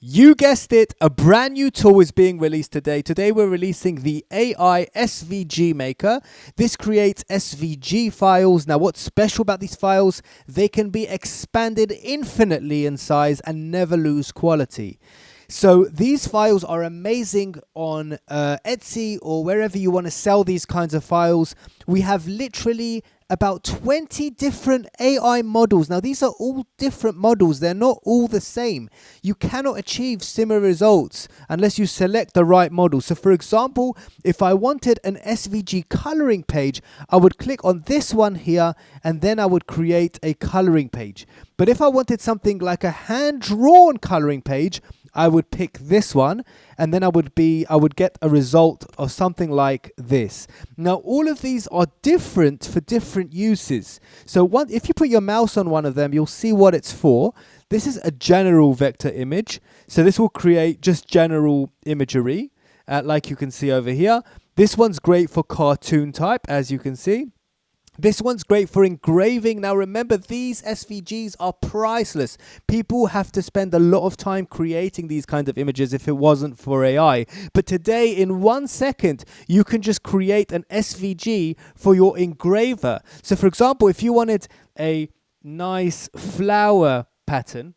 You guessed it, a brand new tool is being released today. Today we're releasing the AI SVG Maker. This creates SVG files. Now what's special about these files? They can be expanded infinitely in size and never lose quality. So these files are amazing on Etsy or wherever you want to sell these kinds of files. We have literally about 20 different AI models. Now these are all different models. They're not all the same. You cannot achieve similar results unless you select the right model. So for example, if I wanted an SVG coloring page, I would click on this one here and then I would create a coloring page. But if I wanted something like a hand-drawn coloring page, I would pick this one and then I would get a result of something like this. Now all of these are different for different uses. So if you put your mouse on one of them, you'll see what it's for. This is a general vector image. So this will create just general imagery, like you can see over here. This one's great for cartoon type, as you can see. This one's great for engraving. Now remember, these SVGs are priceless. People have to spend a lot of time creating these kinds of images if it wasn't for AI. But today, in 1 second, you can just create an SVG for your engraver. So for example, if you wanted a nice flower pattern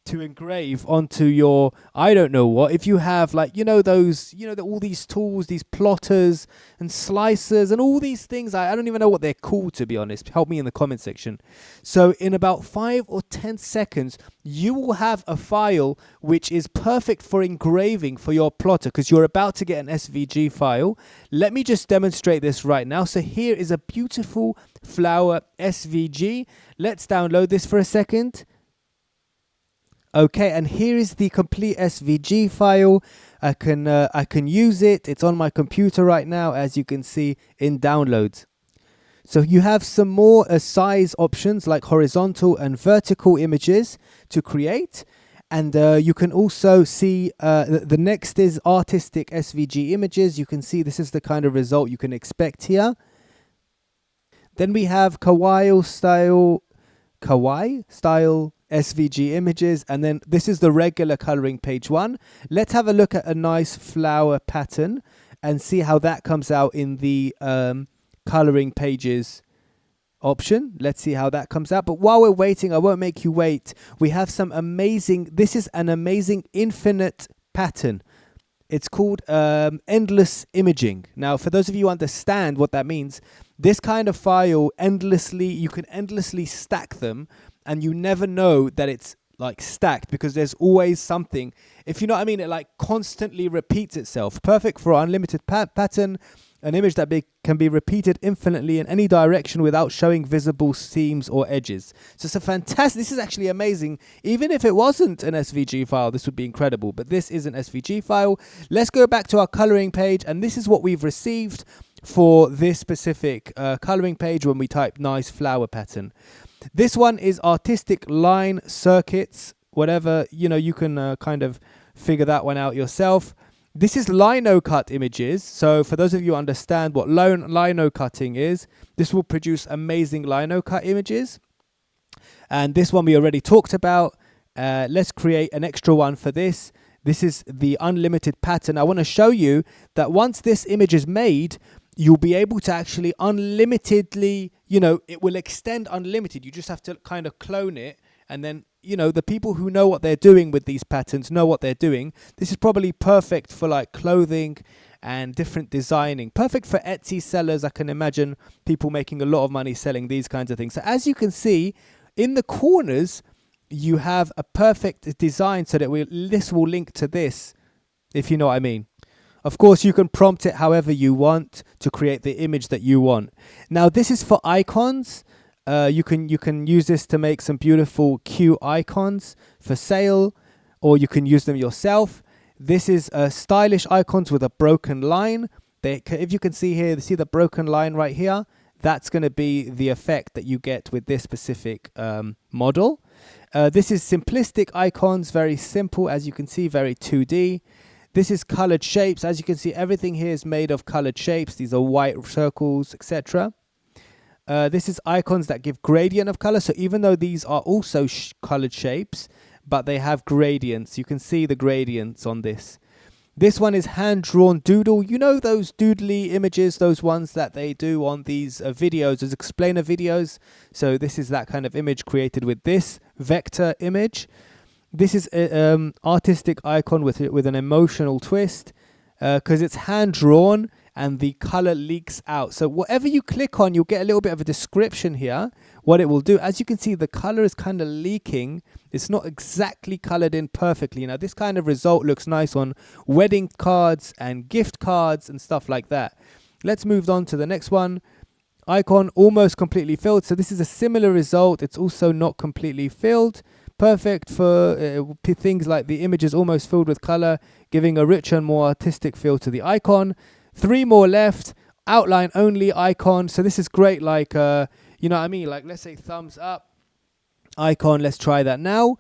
to engrave onto your, I don't know what, if you have like, all these tools, these plotters and slicers and all these things, I don't even know what they're called, to be honest. Help me in the comment section. So in about 5 or 10 seconds, you will have a file which is perfect for engraving for your plotter because you're about to get an SVG file. Let me just demonstrate this right now. So here is a beautiful flower SVG. Let's download this for a second. Okay, and here is the complete SVG file. I can use it. It's on my computer right now, as you can see in downloads. So you have some more size options like horizontal and vertical images to create. And you can also see the next is artistic SVG images. You can see this is the kind of result you can expect here. Then we have kawaii style SVG images, and then this is the regular coloring page one. Let's have a look at a nice flower pattern and see how that comes out in the coloring pages option. Let's see how that comes out. But while we're waiting, I won't make you wait. We have some amazing, this is an amazing infinite pattern. It's called endless imaging. Now, for those of you who understand what that means, this kind of file you can endlessly stack them, and you never know that it's like stacked because there's always something. If you know what I mean, it like constantly repeats itself. Perfect for unlimited pattern, an image that can be repeated infinitely in any direction without showing visible seams or edges. So it's a fantastic, this is actually amazing. Even if it wasn't an SVG file, this would be incredible, but this is an SVG file. Let's go back to our coloring page, and this is what we've received for this specific coloring page when we type nice flower pattern. This one is artistic line circuits, whatever, you can kind of figure that one out yourself. This is lino cut images. So for those of you who understand what lino cutting is, this will produce amazing lino cut images. And this one we already talked about. Let's create an extra one for this. This is the unlimited pattern. I want to show you that once this image is made, you'll be able to actually unlimitedly, it will extend unlimited. You just have to kind of clone it. And then, the people who know what they're doing with these patterns know what they're doing. This is probably perfect for like clothing and different designing. Perfect for Etsy sellers. I can imagine people making a lot of money selling these kinds of things. So as you can see, in the corners, you have a perfect design so that this will link to this, if you know what I mean. Of course, you can prompt it however you want to create the image that you want. Now, this is for icons. You can use this to make some beautiful cute icons for sale, or you can use them yourself. This is stylish icons with a broken line. If you can see here, see the broken line right here? That's going to be the effect that you get with this specific model. This is simplistic icons, very simple, as you can see, very 2D. This is colored shapes. As you can see, everything here is made of colored shapes. These are white circles, etc. This is icons that give gradient of color. So even though these are also colored shapes, but they have gradients. You can see the gradients on this. This one is hand-drawn doodle. You know those doodly images, those ones that they do on these videos, as explainer videos. So this is that kind of image created with this vector image. This is an artistic icon with an emotional twist because it's hand-drawn and the color leaks out. So whatever you click on, you'll get a little bit of a description here, what it will do. As you can see, the color is kind of leaking. It's not exactly colored in perfectly. Now, this kind of result looks nice on wedding cards and gift cards and stuff like that. Let's move on to the next one. Icon almost completely filled. So this is a similar result. It's also not completely filled. Perfect for things like the image is almost filled with color, giving a richer and more artistic feel to the icon. 3 more left. Outline only icon. So this is great, like you know what I mean, like let's say thumbs up icon. Let's try that now.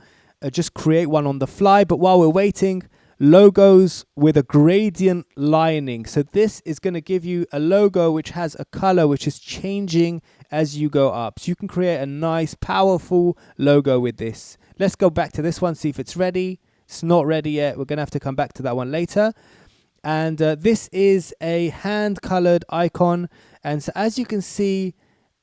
Just create one on the fly. But while we're waiting, logos with a gradient lining. So this is going to give you a logo which has a color which is changing as you go up. So you can create a nice powerful logo with this. Let's go back to this one, see if it's ready. It's not ready yet. We're going to have to come back to that one later. And this is a hand colored icon. And so as you can see,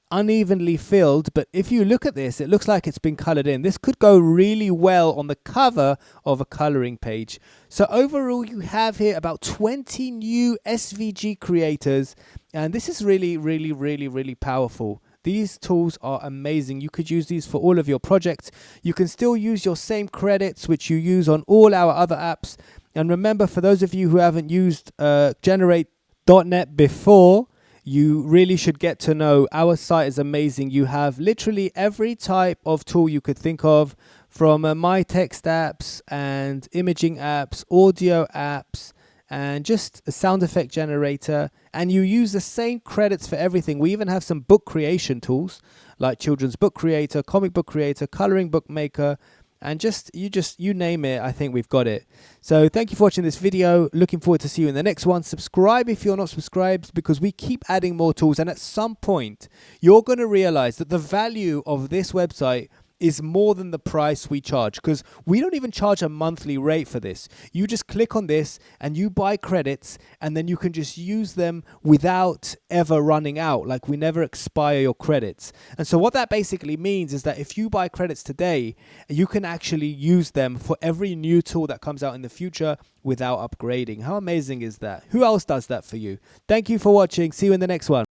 unevenly filled, but if you look at this, it looks like it's been colored in. This could go really well on the cover of a coloring page. So overall, you have here about 20 new SVG creators, and this is really powerful. These tools are amazing. You could use these for all of your projects. You can still use your same credits which you use on all our other apps. And remember, for those of you who haven't used Generate.net before, you really should get to know our site is amazing. You have literally every type of tool you could think of, from my text apps and imaging apps, audio apps, and just a sound effect generator. And you use the same credits for everything. We even have some book creation tools like children's book creator, comic book creator, coloring book maker, and you name it, I think we've got it. So thank you for watching this video. Looking forward to see you in the next one. Subscribe if you're not subscribed, because we keep adding more tools, and at some point you're going to realize that the value of this website is more than the price we charge, because we don't even charge a monthly rate for this. You just click on this and you buy credits, and then you can just use them without ever running out. Like, we never expire your credits. And so what that basically means is that if you buy credits today, you can actually use them for every new tool that comes out in the future without upgrading. How amazing is that? Who else does that for you? Thank you for watching. See you in the next one.